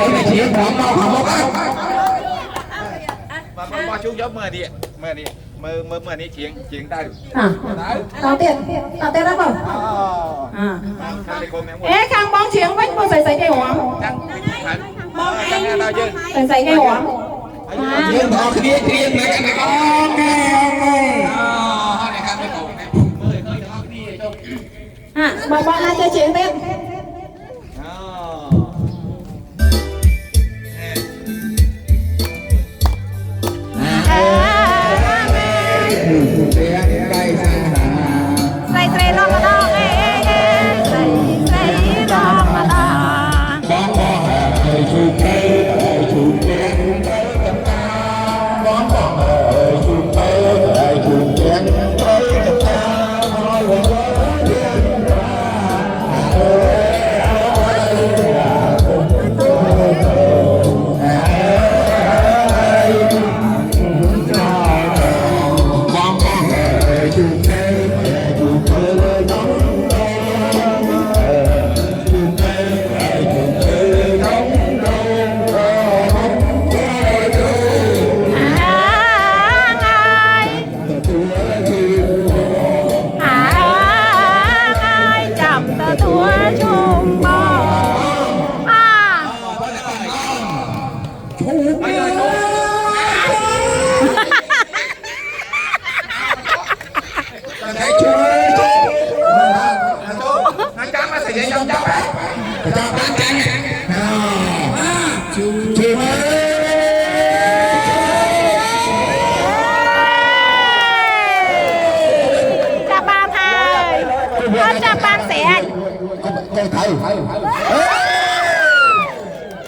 giấy này chị bỏ mau không bốc á mà chú gió mưa đi mưa đi chuyện đây tao tiền đó không ê khang bóng chuyện với côใส่câyหอมใส่câyหอมchuyện bỏ kia này cái này con bọn này chơi chuyện tiếpใส่ลงมาดองใส่ลงมาดองชูเป้ชูเป้บ้องบอกชูเป้ชูเป้ไปกับตาลอยลอยเดินมาthầy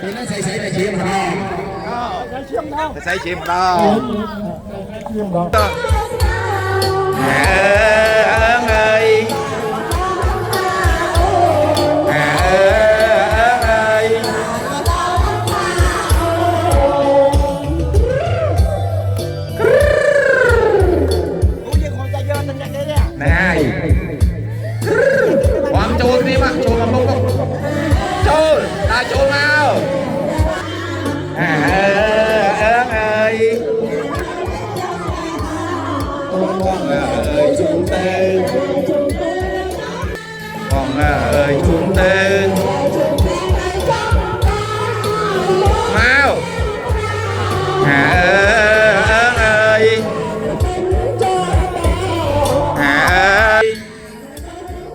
thì nó xây là chim mà xây chim đó ơn ơi này quăng chuột đi mà chuột mà không chuột ta chuột nào ơn ơi con ơi chúng tên